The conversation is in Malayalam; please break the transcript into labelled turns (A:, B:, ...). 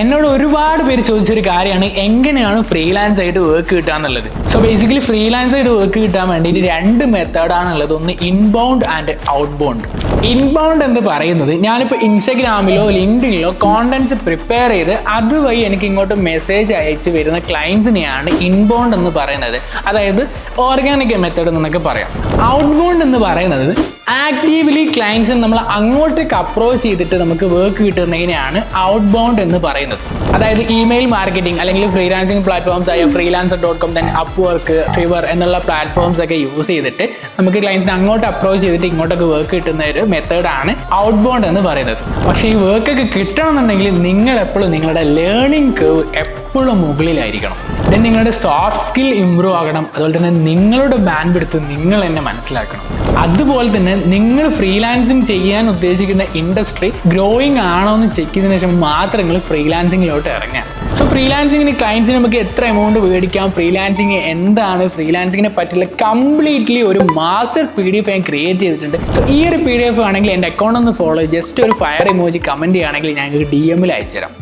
A: എന്നോട് ഒരുപാട് പേര് ചോദിച്ചൊരു കാര്യമാണ് എങ്ങനെയാണ് ഫ്രീലാൻസ് ആയിട്ട് വർക്ക് കിട്ടുക എന്നുള്ളത്. സോ ബേസിക്കലി ഫ്രീലാൻസ് ആയിട്ട് വർക്ക് കിട്ടാൻ വേണ്ടിയിട്ട് രണ്ട് മെത്തേഡാണുള്ളത്. ഒന്ന് inbound and out bound. Inbound എന്ന് പറയുന്നത് ഞാനിപ്പോൾ ഇൻസ്റ്റഗ്രാമിലോ ലിങ്ക്ഡിനിലോ കോണ്ടന്റ്സ് പ്രിപ്പയർ ചെയ്ത് അതുവഴി എനിക്ക് ഇങ്ങോട്ട് മെസ്സേജ് അയച്ചു വരുന്ന ക്ലയൻസിനെയാണ് ഇൻബൗണ്ട് എന്ന് പറയുന്നത്. അതായത് ഓർഗാനിക് മെത്തേഡ് എന്നൊക്കെ പറയാം. ഔട്ട് ബൗണ്ട് എന്ന് പറയുന്നത് ആക്റ്റീവ്ലി ക്ലയൻസിന് നമ്മൾ അങ്ങോട്ടേക്ക് അപ്രോച്ച് ചെയ്തിട്ട് നമുക്ക് വർക്ക് കിട്ടുന്നതിനെയാണ് ഔട്ട് ബൗണ്ട് എന്ന് പറയുന്നത്. അതായത് ഇമെയിൽ മാർക്കറ്റിംഗ് അല്ലെങ്കിൽ ഫ്രീലാൻസിങ് പ്ലാറ്റ്ഫോംസ് ആയ freelancer.com, then അപ്വർക്ക്, ഫിവർ എന്നുള്ള പ്ലാറ്റ്ഫോംസ് ഒക്കെ യൂസ് ചെയ്തിട്ട് നമുക്ക് ക്ലയൻസിനെ അങ്ങോട്ട് അപ്രോച്ച് ചെയ്തിട്ട് ഇങ്ങോട്ടൊക്കെ വർക്ക് കിട്ടുന്ന ഒരു മെത്തേഡാണ് ഔട്ട് ബൗണ്ട് എന്ന് പറയുന്നത്. പക്ഷേ ഈ വർക്കൊക്കെ കിട്ടണമെന്നുണ്ടെങ്കിൽ നിങ്ങൾ എപ്പോഴും നിങ്ങളുടെ ലേണിംഗ് കർവ് എപ്പോഴും മുകളിലായിരിക്കണം. ദെൻ നിങ്ങളുടെ സോഫ്റ്റ് സ്കിൽ ഇമ്പ്രൂവ് ആകണം. അതുപോലെ തന്നെ നിങ്ങളുടെ ബാൻഡ് വിഡ്ത്ത് നിങ്ങൾ തന്നെ മനസ്സിലാക്കണം. അതുപോലെ തന്നെ നിങ്ങൾ ഫ്രീലാൻസിങ് ചെയ്യാൻ ഉദ്ദേശിക്കുന്ന ഇൻഡസ്ട്രി ഗ്രോയിങ് ആണോ എന്ന് ചെക്ക് ചെയ്തതിനു ശേഷം മാത്രം നിങ്ങൾ ഫ്രീലാൻസിങ്ങിലോട്ട് ഇറങ്ങുക. സോ ഫ്രീലാൻസിങ്ങിന് ക്ലയൻസിന് നമുക്ക് എത്ര എമൗണ്ട് മേടിക്കാം, ഫ്രീലാൻസിങ് എന്താണ്, ഫ്രീലാൻസിങ്ങിനെ പറ്റിയുള്ള കംപ്ലീറ്റ്ലി ഒരു മാസ്റ്റർ PDF ഞാൻ ക്രിയേറ്റ് ചെയ്തിട്ടുണ്ട്. സോ ഈ ഒരു PDF ആണെങ്കിൽ എൻ്റെ അക്കൗണ്ട് ഒന്ന് ഫോളോ, ജസ്റ്റ് ഒരു ഫയർ ഇമോജി കമൻറ്റ് ചെയ്യുകയാണെങ്കിൽ ഞങ്ങൾക്ക് DM അയച്ചുതരാം.